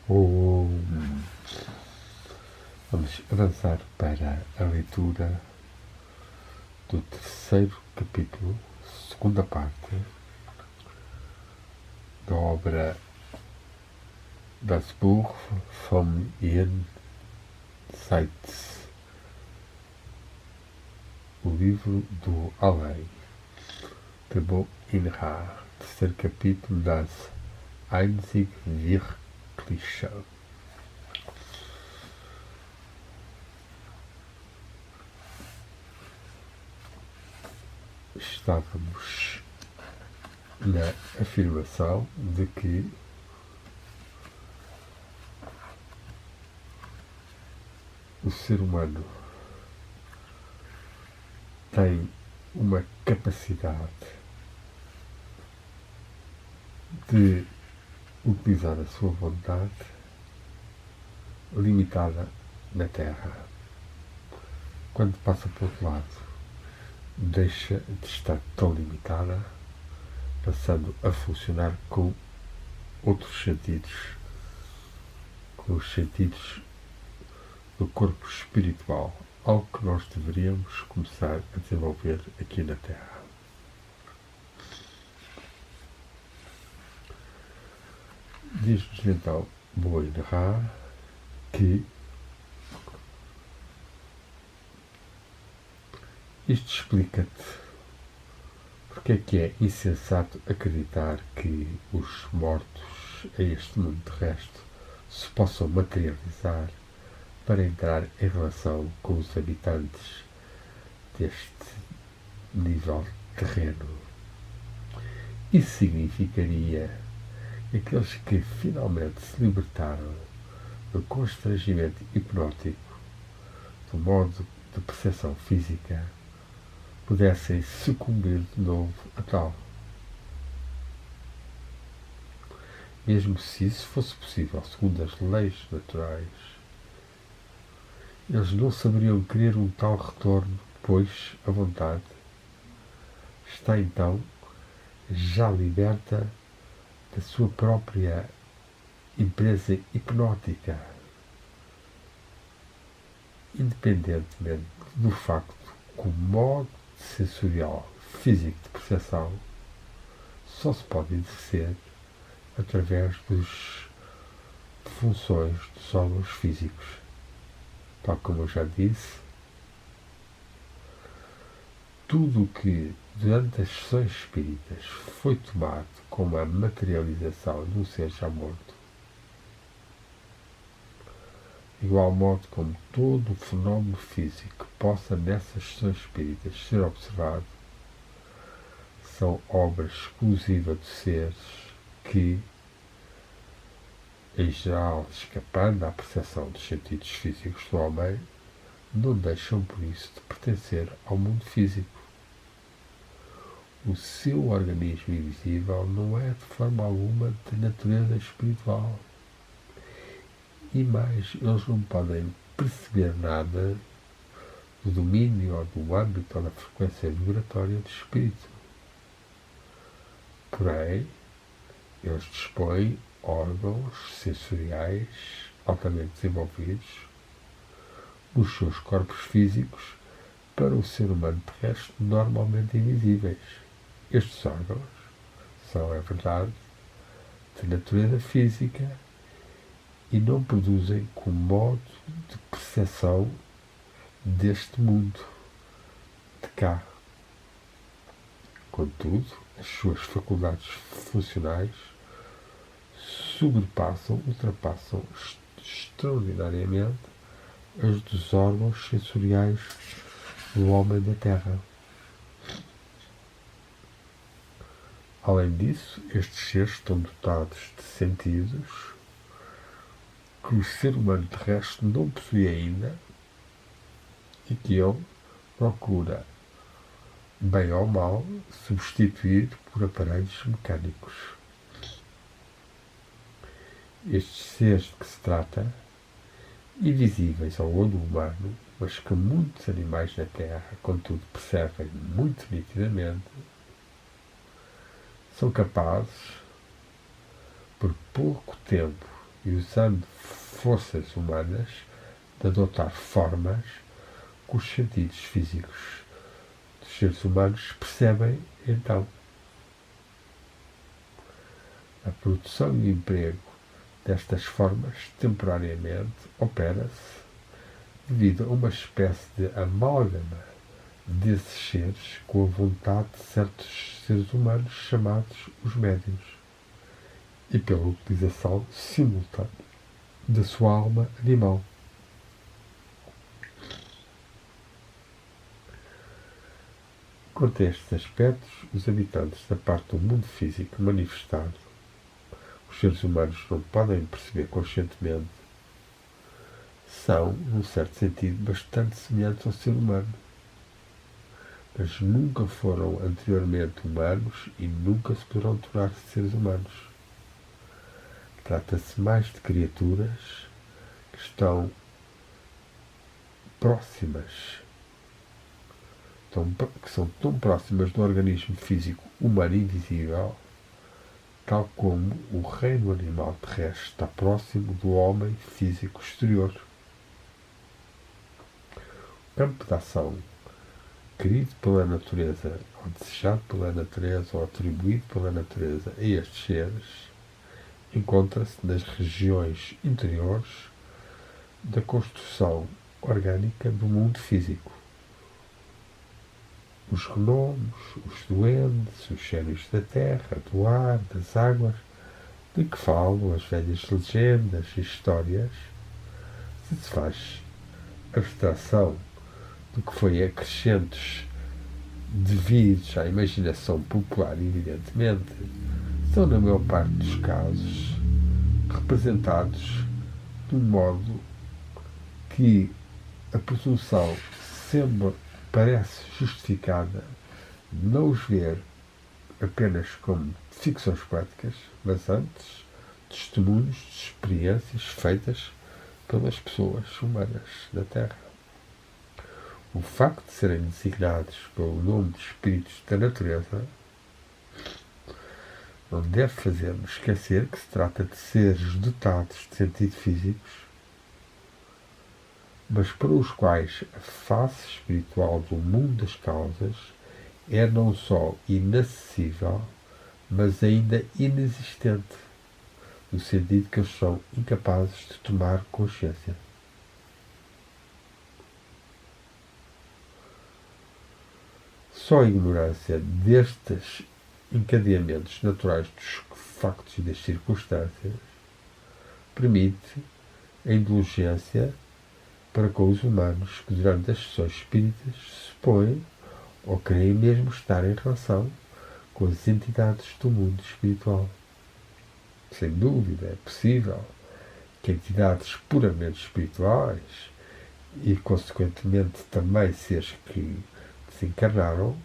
Vamos avançar para a leitura do terceiro capítulo, segunda parte, da obra Das Buch vom Jenseits, o livro do Além, de Bo Inha, terceiro capítulo das Einzig Wirkliche. Estávamos na afirmação de que o ser humano tem uma capacidade de utilizar a sua vontade limitada na Terra. Quando passa para o outro lado, deixa de estar tão limitada, passando a funcionar com outros sentidos, com os sentidos do corpo espiritual, algo que nós deveríamos começar a desenvolver aqui na Terra. Diz-nos então Bo Inha que isto explica-te porque é insensato acreditar que os mortos a este mundo terrestre se possam materializar para entrar em relação com os habitantes deste nível terreno. Isso significaria que aqueles que finalmente se libertaram do constrangimento hipnótico, do modo de percepção física, pudessem sucumbir de novo a tal. Mesmo se isso fosse possível, segundo as leis naturais, eles não saberiam querer um tal retorno, pois a vontade está então já liberta da sua própria empresa hipnótica, independentemente do facto que o modo sensorial físico de percepção só se pode exercer através das funções dos órgãos físicos. Tal como eu já disse, tudo o que durante as sessões espíritas foi tomado como a materialização de um ser já morto, de igual modo como todo o fenómeno físico que possa nessas sessões espíritas ser observado, são obras exclusivas de seres que, em geral, escapando à percepção dos sentidos físicos do homem, não deixam por isso de pertencer ao mundo físico. O seu organismo invisível não é de forma alguma de natureza espiritual. E mais, eles não podem perceber nada do domínio ou do âmbito ou da frequência vibratória do espírito. Porém, eles dispõem órgãos sensoriais altamente desenvolvidos nos seus corpos físicos para o ser humano terrestre normalmente invisíveis. Estes órgãos são, é verdade, de natureza física e não produzem como modo de percepção deste mundo de cá. Contudo, as suas faculdades funcionais ultrapassam extraordinariamente as dos órgãos sensoriais do homem da Terra. Além disso, estes seres estão dotados de sentidos que o ser humano terrestre não possui ainda e que ele procura, bem ou mal, substituir por aparelhos mecânicos. Estes seres de que se trata, invisíveis ao olho humano, mas que muitos animais na Terra, contudo, percebem muito nitidamente, são capazes, por pouco tempo e usando forças humanas de adotar formas que os sentidos físicos dos seres humanos percebem. Então, a produção e o emprego destas formas temporariamente opera-se devido a uma espécie de amálgama desses seres com a vontade de certos seres humanos chamados os médiuns e pela utilização simultânea da sua alma animal. Quanto a estes aspectos, os habitantes da parte do mundo físico manifestado, os seres humanos não podem perceber conscientemente, são, num certo sentido, bastante semelhantes ao ser humano, mas nunca foram anteriormente humanos e nunca se poderão tornar-se seres humanos. Trata-se mais de criaturas que estão próximas, que são tão próximas do organismo físico humano invisível, tal como o reino animal terrestre está próximo do homem físico exterior. O campo de ação querido pela natureza, ou desejado pela natureza, ou atribuído pela natureza a estes seres, encontra-se nas regiões interiores da construção orgânica do mundo físico. Os gnomos, os duendes, os sénios da terra, do ar, das águas, de que falam as velhas legendas e histórias, se faz abstração do que foi acrescentos devidos à imaginação popular, evidentemente, são, na maior parte dos casos, representados de um modo que a presunção sempre parece justificada de não os ver apenas como ficções poéticas, mas antes testemunhos de experiências feitas pelas pessoas humanas da Terra. O facto de serem designados pelo nome de espíritos da natureza não deve fazer-nos esquecer que se trata de seres dotados de sentidos físicos, mas para os quais a face espiritual do mundo das causas é não só inacessível, mas ainda inexistente, no sentido que eles são incapazes de tomar consciência. Só a ignorância destes encadeamentos naturais dos factos e das circunstâncias permite a indulgência para com os humanos que durante as sessões espíritas se supõem ou creem mesmo estar em relação com as entidades do mundo espiritual. Sem dúvida, é possível que entidades puramente espirituais e, consequentemente, também seres que desencarnaram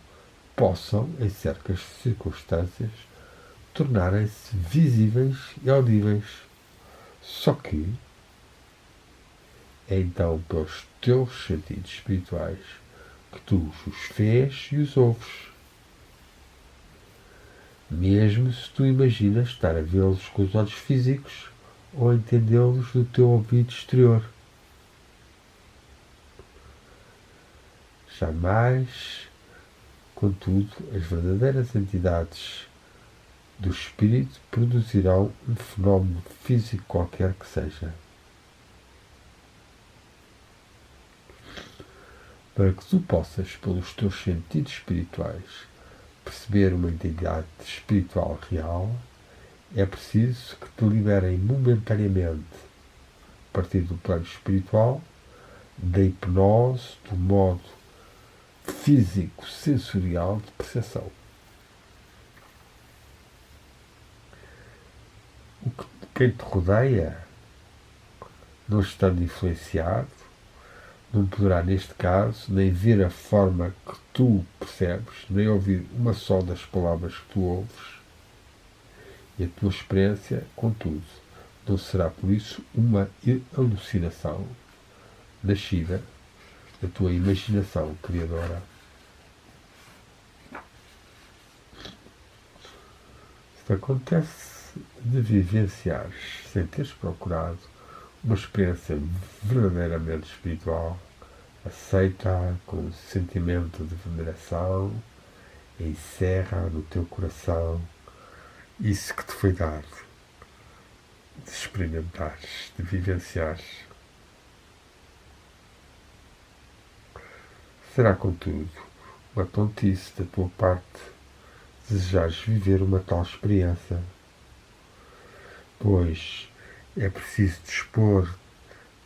possam, em certas circunstâncias, tornarem-se visíveis e audíveis. Só que é então pelos teus sentidos espirituais que tu os vês e os ouves, mesmo se tu imaginas estar a vê-los com os olhos físicos ou a entendê-los do teu ouvido exterior. Jamais, contudo, as verdadeiras entidades do espírito produzirão um fenómeno físico qualquer que seja. Para que tu possas, pelos teus sentidos espirituais, perceber uma entidade espiritual real, é preciso que te liberem momentaneamente, a partir do plano espiritual, da hipnose, do modo físico-sensorial de percepção. Quem te rodeia, não estando influenciado, não poderá, neste caso, nem ver a forma que tu percebes, nem ouvir uma só das palavras que tu ouves, e a tua experiência, contudo, não será por isso uma alucinação nascida da tua imaginação criadora. Isto acontece de vivenciares, sem teres procurado, uma experiência verdadeiramente espiritual, aceita com sentimento de veneração, encerra no teu coração isso que te foi dado, de experimentares, de vivenciares. Será, contudo, uma tontice da tua parte desejares viver uma tal experiência, pois é preciso dispor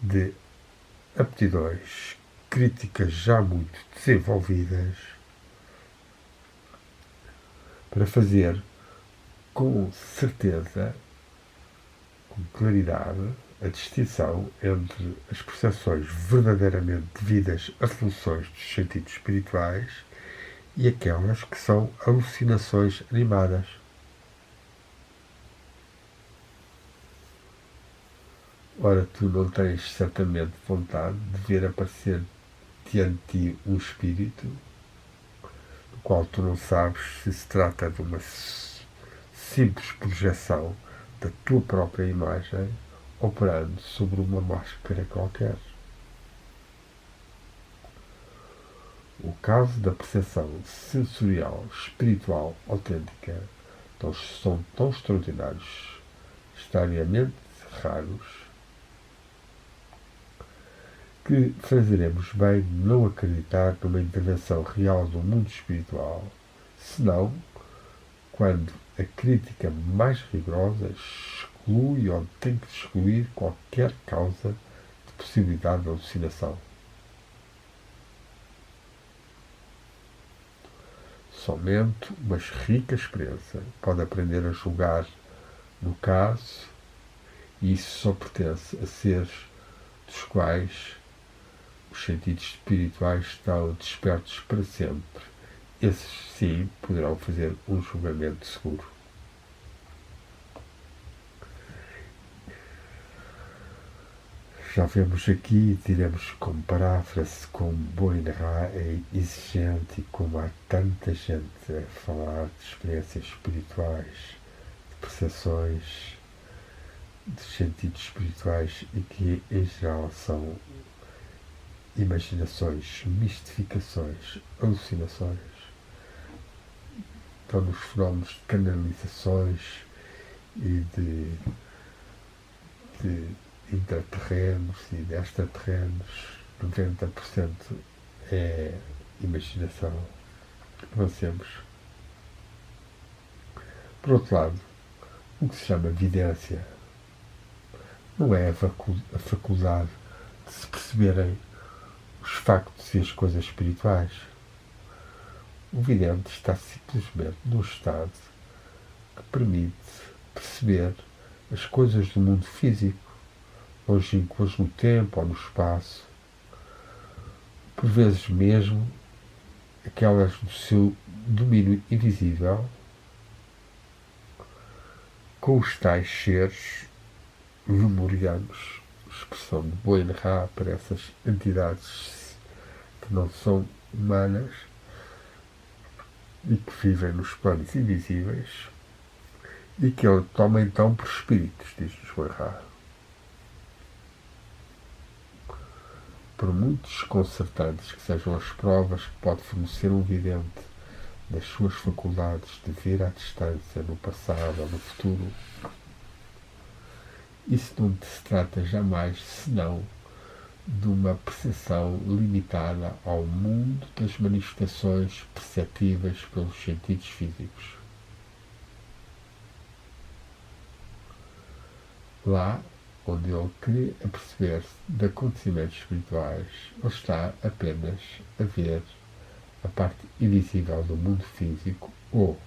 de aptidões críticas já muito desenvolvidas para fazer com certeza, com claridade, a distinção entre as percepções verdadeiramente devidas a funções dos sentidos espirituais e aquelas que são alucinações animadas. Ora, tu não tens certamente vontade de ver aparecer diante de ti um espírito, do qual tu não sabes se se trata de uma simples projeção da tua própria imagem operando sobre uma máscara qualquer. O caso da percepção sensorial espiritual autêntica são tão extraordinários, extraordinariamente raros, que fazeremos bem de não acreditar numa intervenção real do mundo espiritual, senão quando a crítica mais rigorosa exclui ou tem que excluir qualquer causa de possibilidade de alucinação. Somente uma rica experiência pode aprender a julgar no caso, e isso só pertence a seres dos quais os sentidos espirituais estão despertos para sempre. Esses sim poderão fazer um julgamento seguro. Já vemos aqui, diremos como paráfrase, como Boinra é exigente e como há tanta gente a falar de experiências espirituais, de percepções, de sentidos espirituais e que em geral são imaginações, mistificações, alucinações. Estão nos fenómenos de canalizações e de intraterrenos e de extraterrenos. 90% é imaginação. Avancemos. Por outro lado, o que se chama evidência não é a faculdade de se perceberem os factos e as coisas espirituais. O vidente está simplesmente num estado que permite perceber as coisas do mundo físico, longínquas no tempo ou no espaço, por vezes mesmo aquelas do seu domínio invisível, com os tais seres lemurianos, expressão de Boinra para essas entidades que não são humanas e que vivem nos planos invisíveis e que ele toma então por espíritos, diz-nos Boinra. Por muito desconcertantes que sejam as provas que pode fornecer um vidente das suas faculdades de ver à distância, no passado ou no futuro, isso não se trata jamais senão de uma percepção limitada ao mundo das manifestações perceptíveis pelos sentidos físicos. Lá onde ele queria aperceber-se de acontecimentos espirituais, ele está apenas a ver a parte invisível do mundo físico ou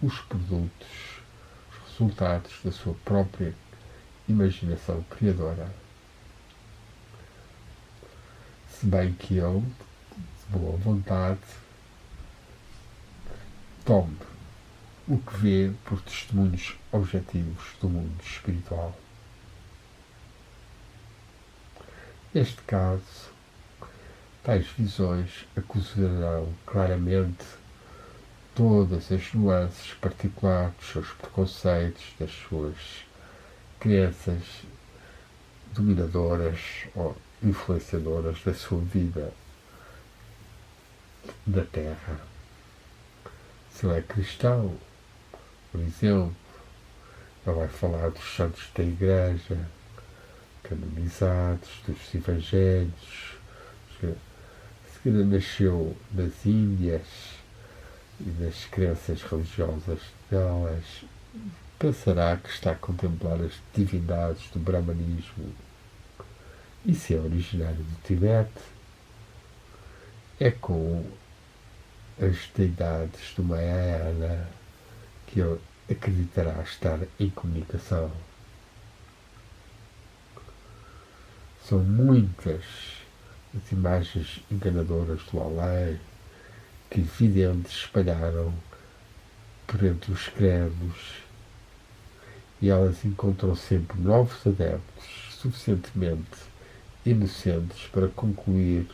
os produtos, os resultados da sua própria imaginação criadora. Se bem que ele, de boa vontade, tome o que vê por testemunhos objetivos do mundo espiritual. Neste caso, tais visões acusarão claramente todas as nuances particulares dos seus preconceitos, das suas crenças dominadoras ou influenciadoras da sua vida da Terra. Se ele é cristão, por exemplo, ele vai falar dos santos da Igreja, canonizados, dos evangelhos, se nasceu nas Índias e nas crenças religiosas delas, pensará que está a contemplar as divindades do brahmanismo. E se é originário do Tibete, é com as deidades do Mahayana que ele acreditará estar em comunicação. São muitas as imagens enganadoras do além que videntes espalharam por entre os credos, e elas encontram sempre novos adeptos suficientemente inocentes para concluir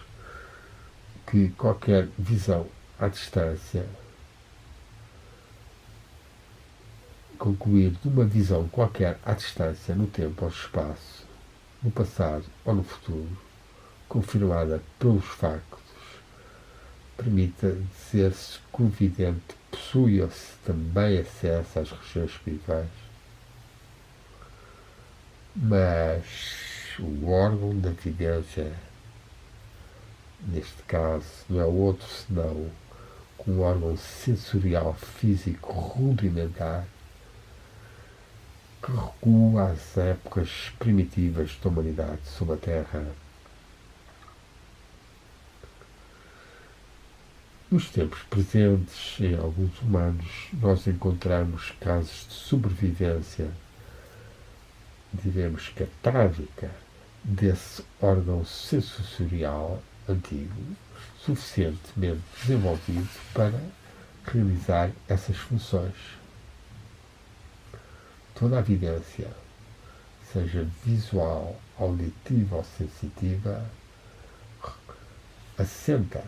que qualquer visão à distância, concluir de uma visão qualquer à distância no tempo ou no espaço, no passado ou no futuro, confirmada pelos factos, permita dizer-se que o vidente possui ou se também acesso às regiões espirituais. Mas o órgão da vidência, neste caso, não é outro senão um órgão sensorial físico rudimentar que recua às épocas primitivas da humanidade sobre a Terra. Nos tempos presentes, em alguns humanos, nós encontramos casos de sobrevivência, diremos que atávica, desse órgão sensorial antigo, suficientemente desenvolvido para realizar essas funções. Toda a evidência, seja visual, auditiva ou sensitiva, assenta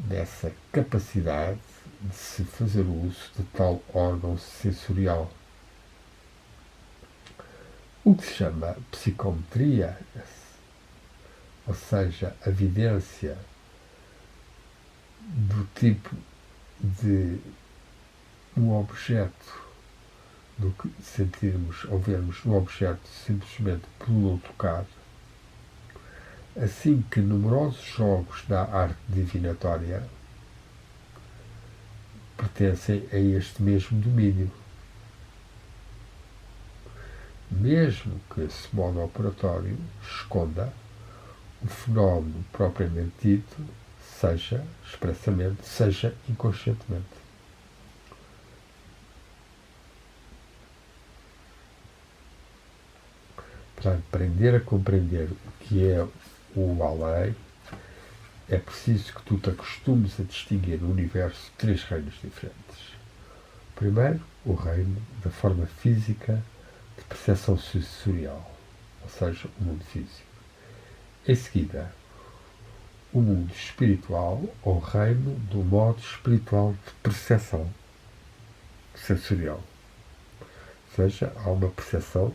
nessa capacidade de se fazer uso de tal órgão sensorial. O que se chama psicometria, ou seja, a evidência do tipo de um objeto, do que sentirmos ou vermos um objeto simplesmente pelo tocar, assim que numerosos jogos da arte divinatória pertencem a este mesmo domínio. Mesmo que esse modo operatório esconda o fenómeno propriamente dito, seja expressamente, seja inconscientemente. Para aprender a compreender o que é o além, é preciso que tu te acostumes a distinguir no universo três reinos diferentes. Primeiro, o reino da forma física de percepção sensorial, ou seja, o mundo físico. Em seguida, o mundo espiritual, ou reino do modo espiritual de percepção sensorial. Ou seja, há uma percepção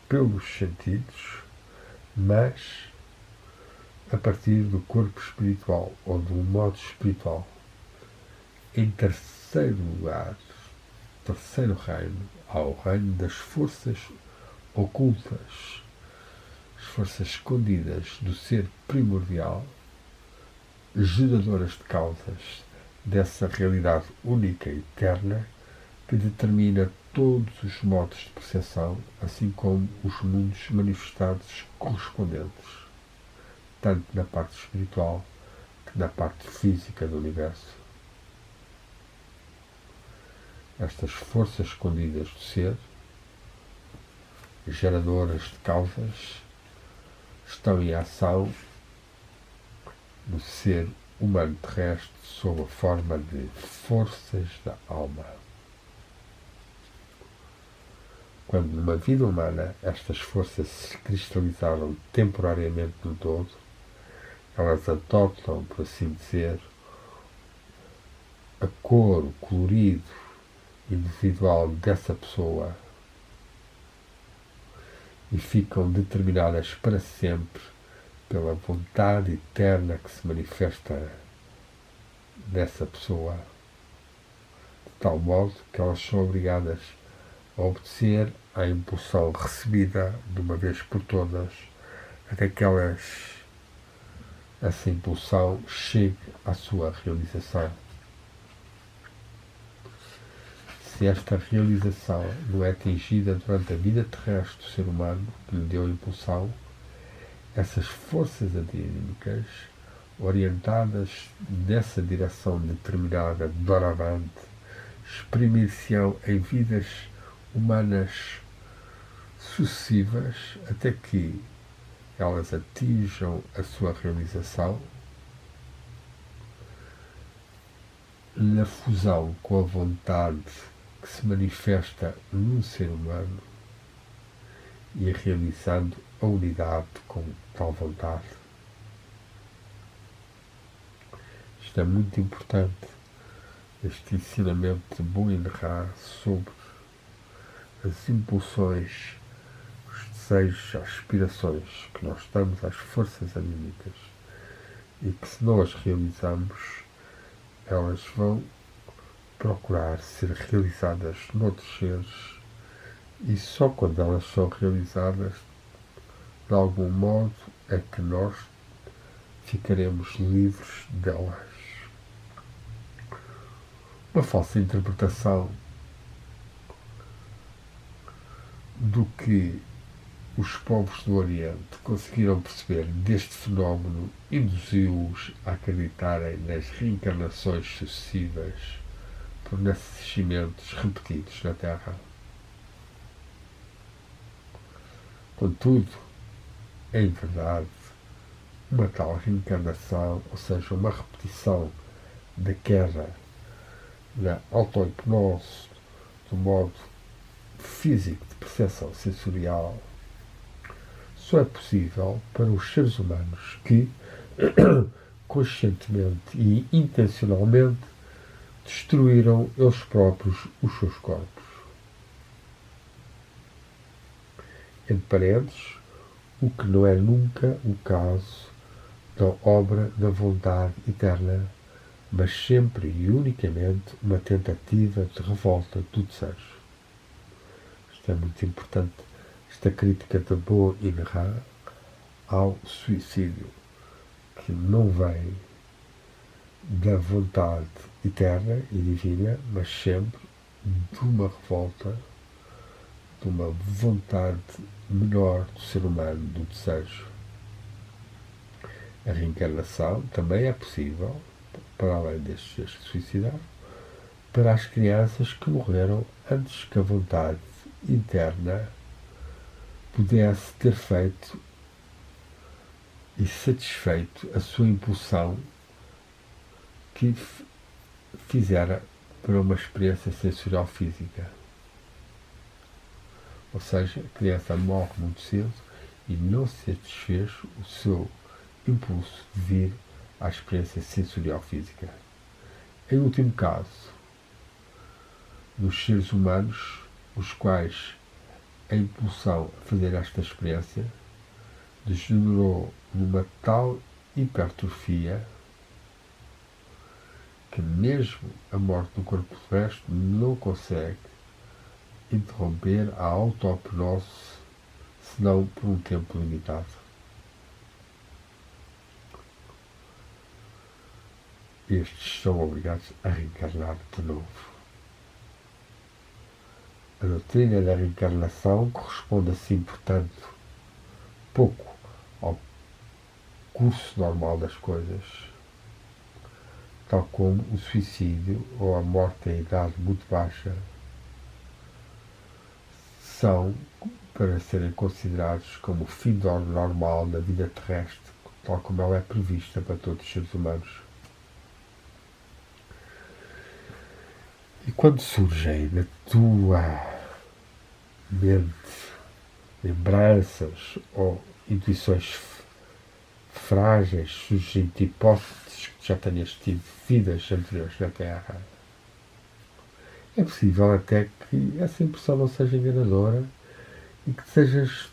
pelos sentidos, mas a partir do corpo espiritual ou do modo espiritual. Em terceiro lugar, terceiro reino, há o reino das forças ocultas, as forças escondidas do ser primordial, geradoras de causas dessa realidade única e eterna que determina todos os modos de percepção, assim como os mundos manifestados correspondentes, tanto na parte espiritual que na parte física do universo. Estas forças escondidas do ser, geradoras de causas, estão em ação no ser humano terrestre sob a forma de forças da alma. Quando numa vida humana estas forças se cristalizaram temporariamente no todo, elas adotam, por assim dizer, a cor, o colorido individual dessa pessoa e ficam determinadas para sempre pela vontade eterna que se manifesta nessa pessoa, de tal modo que elas são obrigadas a obedecer à impulsão recebida de uma vez por todas, até que essa impulsão chegue à sua realização. Se esta realização não é atingida durante a vida terrestre do ser humano que lhe deu a impulsão, essas forças anímicas, orientadas nessa direção determinada doravante, exprimir-se-ão em vidas humanas sucessivas até que elas atinjam a sua realização na fusão com a vontade que se manifesta num ser humano e realizando a unidade com tal vontade. Isto é muito importante, este ensinamento de Buin Ra sobre as impulsões, os desejos, as aspirações que nós damos às forças anímicas e que, se não as realizamos, elas vão procurar ser realizadas noutros seres, e só quando elas são realizadas, de algum modo, é que nós ficaremos livres delas. Uma falsa interpretação do que os povos do Oriente conseguiram perceber deste fenómeno induziu-os a acreditarem nas reencarnações sucessivas por nascimentos repetidos na Terra. Contudo, em verdade, uma tal reencarnação, ou seja, uma repetição da queda na auto-hipnose do modo físico de percepção sensorial, só é possível para os seres humanos que, conscientemente e intencionalmente, destruíram eles próprios os seus corpos. Entre parênteses, o que não é nunca o caso da obra da vontade eterna, mas sempre e unicamente uma tentativa de revolta do desejo. Isto é muito importante, esta crítica de Buin Ra ao suicídio, que não vem da vontade eterna e divina, mas sempre de uma revolta, de uma vontade menor do ser humano, do desejo. A reencarnação também é possível, para além destes suicidados, para as crianças que morreram antes que a vontade interna pudesse ter feito e satisfeito a sua impulsão que fizera para uma experiência sensorial física. Ou seja, a criança morre muito cedo e não se satisfez o seu impulso de vir à experiência sensorial física. Em último caso, nos seres humanos, os quais a impulsão a fazer esta experiência degenerou numa tal hipertrofia que mesmo a morte do corpo terrestre não consegue interromper a auto-hipnose, senão por um tempo limitado. Estes são obrigados a reencarnar de novo. A doutrina da reencarnação corresponde assim, portanto, pouco ao curso normal das coisas, tal como o suicídio ou a morte em idade muito baixa são para serem considerados como o fim normal da vida terrestre, tal como ela é prevista para todos os seres humanos. E quando surgem na tua mente lembranças ou intuições frágeis, surgem de hipóteses que já tenhas tido vidas anteriores na Terra. É possível até que essa impressão não seja enganadora e que sejas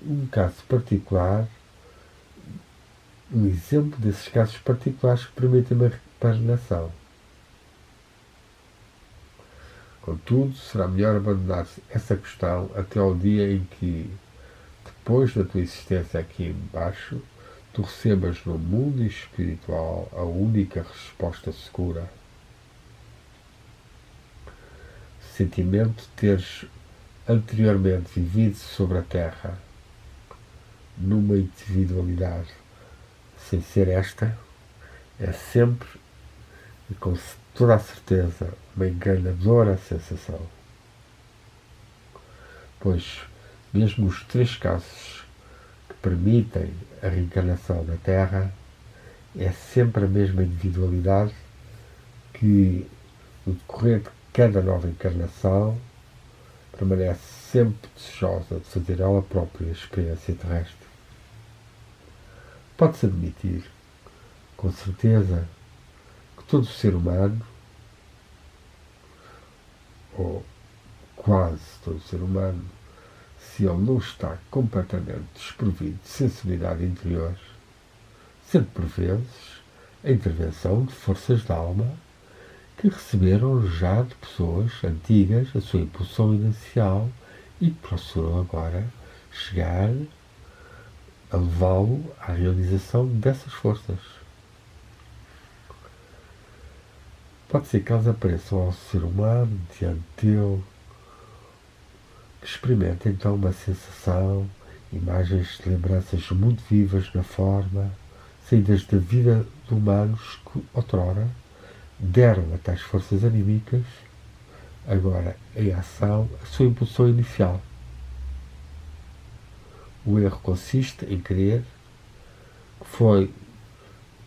um caso particular, um exemplo desses casos particulares que permitem uma reencarnação. Contudo, será melhor abandonar essa questão até ao dia em que, depois da tua existência aqui embaixo, tu recebas no mundo espiritual a única resposta segura. O sentimento de teres anteriormente vivido sobre a Terra numa individualidade sem ser esta é sempre e com toda a certeza uma enganadora sensação, pois mesmo os 3 casos que permitem a reencarnação na Terra é sempre a mesma individualidade que no decorrer de cada nova encarnação permanece sempre desejosa de fazer ela própria a experiência terrestre. Pode-se admitir, com certeza, que todo ser humano, ou quase todo ser humano, se ele não está completamente desprovido de sensibilidade interior, sendo por vezes a intervenção de forças da alma que receberam já de pessoas antigas a sua impulsão inicial e que procuram agora chegar a levá-lo à realização dessas forças. Pode ser que elas apareçam ao ser humano diante dele, que experimenta então uma sensação, imagens de lembranças muito vivas na forma, saídas da vida de humanos que outrora deram a tais forças anímicas, agora em ação, a sua impulsão inicial. O erro consiste em crer que foi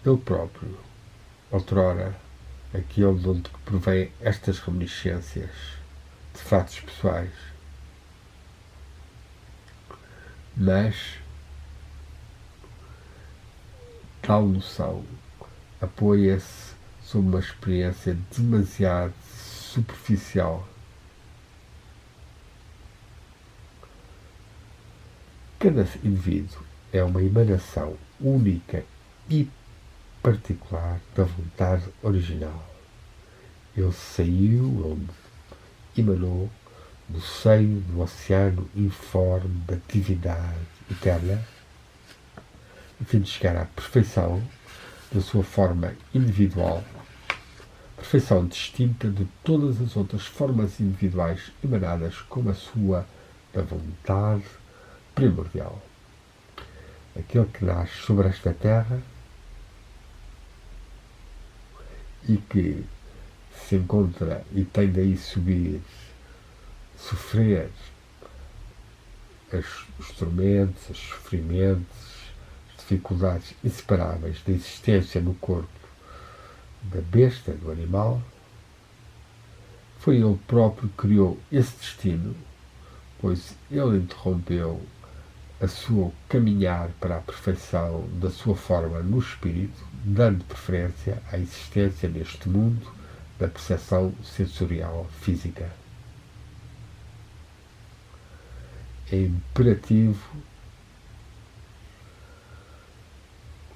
ele próprio, outrora, aquele de onde provém estas reminiscências de fatos pessoais. Mas tal noção apoia-se sobre uma experiência demasiado superficial. Cada indivíduo é uma emanação única e particular da vontade original. Ele saiu, ele emanou do seio do oceano informe da divindade eterna, a fim de chegar à perfeição da sua forma individual, perfeição distinta de todas as outras formas individuais emanadas como a sua da vontade primordial. Aquele que nasce sobre esta terra e que se encontra e tem daí sofrer os tormentos, os sofrimentos, as dificuldades inseparáveis da existência no corpo da besta, do animal, foi ele próprio que criou esse destino, pois ele interrompeu a sua caminhar para a perfeição da sua forma no espírito, dando preferência à existência neste mundo da percepção sensorial física. É imperativo,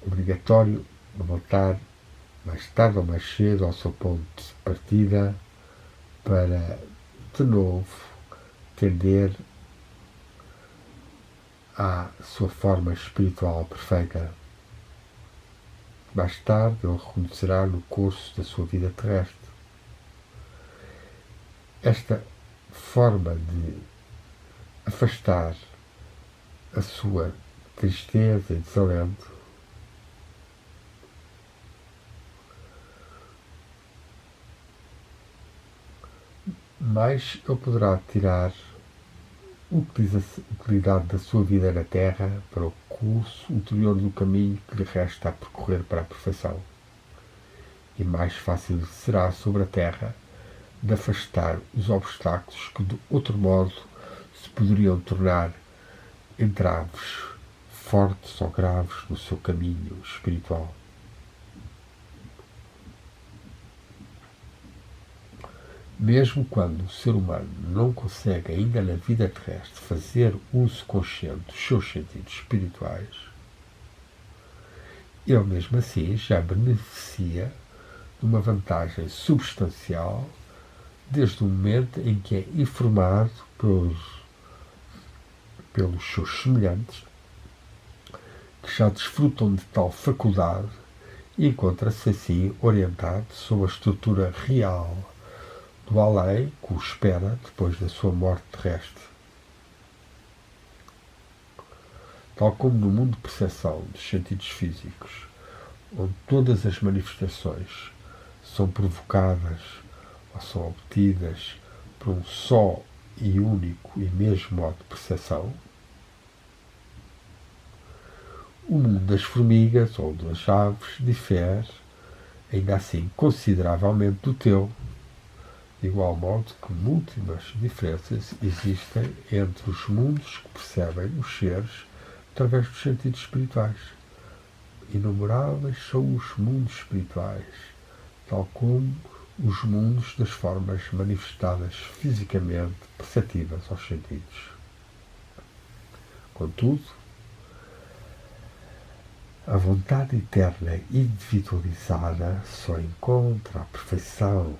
obrigatório, voltar mais tarde ou mais cedo ao seu ponto de partida para, de novo, tender à sua forma espiritual perfeita. Mais tarde ele reconhecerá no curso da sua vida terrestre. Esta forma de afastar a sua tristeza e desalento mais ele poderá tirar utilidade da sua vida na Terra para o curso ulterior do caminho que lhe resta a percorrer para a perfeição. E mais fácil será sobre a Terra de afastar os obstáculos que de outro modo se poderiam tornar entraves fortes ou graves no seu caminho espiritual. Mesmo quando o ser humano não consegue ainda na vida terrestre fazer uso consciente dos seus sentidos espirituais, ele mesmo assim já beneficia de uma vantagem substancial desde o momento em que é informado pelos seus semelhantes que já desfrutam de tal faculdade e encontra-se assim orientado sobre a estrutura real do além que o espera depois da sua morte terrestre. Tal como no mundo de percepção dos sentidos físicos, onde todas as manifestações são provocadas ou são obtidas por um só e único e mesmo modo de percepção, o mundo das formigas ou das aves difere, ainda assim, consideravelmente do teu, de igual modo que múltiplas diferenças existem entre os mundos que percebem os seres através dos sentidos espirituais. Inumeráveis são os mundos espirituais, tal como os mundos das formas manifestadas fisicamente perceptivas aos sentidos. Contudo, a vontade eterna individualizada só encontra a perfeição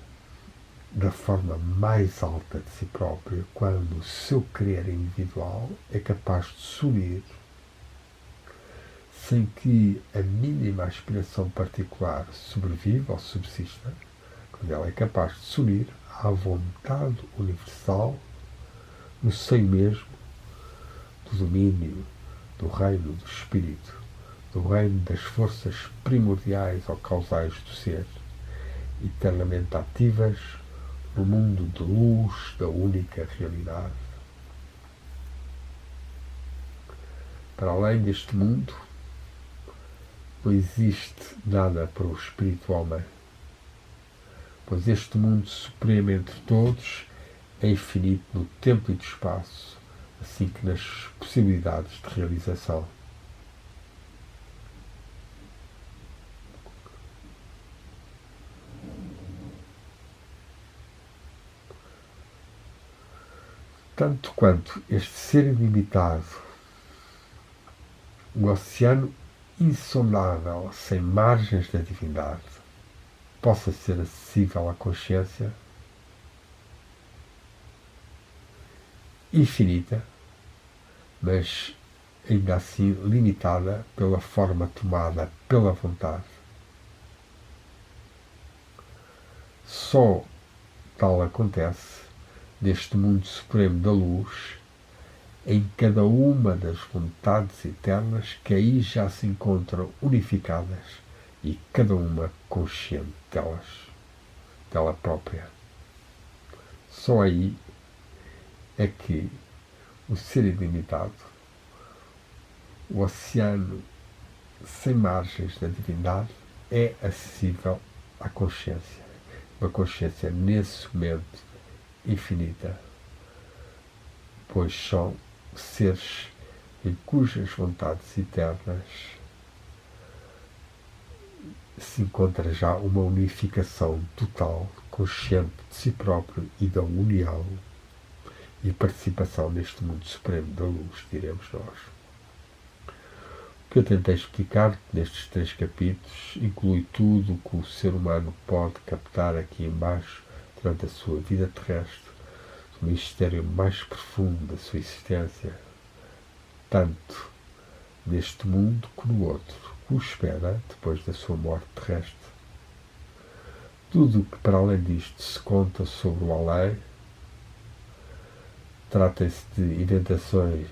da forma mais alta de si própria quando o seu querer individual é capaz de subir sem que a mínima aspiração particular sobreviva ou subsista, quando ela é capaz de subir à vontade universal no seio mesmo do domínio do reino do espírito, do reino das forças primordiais ou causais do ser, eternamente ativas no mundo de luz da única realidade. Para além deste mundo, não existe nada para o espírito homem, pois este mundo supremo entre todos é infinito no tempo e no espaço, assim que nas possibilidades de realização. Tanto quanto este ser ilimitado, o oceano insondável, sem margens da divindade, possa ser acessível à consciência infinita, mas ainda assim limitada pela forma tomada pela vontade. Só tal acontece neste mundo supremo da luz, em cada uma das vontades eternas que aí já se encontram unificadas e cada uma consciente dela própria. Só aí é que o ser ilimitado, o oceano sem margens da divindade, é acessível à consciência. Uma consciência nesse momento infinita, pois são seres em cujas vontades eternas se encontra já uma unificação total, consciente de si próprio e da união e participação neste mundo supremo da luz, diremos nós. O que eu tentei explicar nestes 3 capítulos inclui tudo o que o ser humano pode captar aqui embaixo durante a sua vida terrestre, o mistério mais profundo da sua existência, tanto neste mundo como no outro, que o espera depois da sua morte terrestre. Tudo o que para além disto se conta sobre o além, trata-se de inventações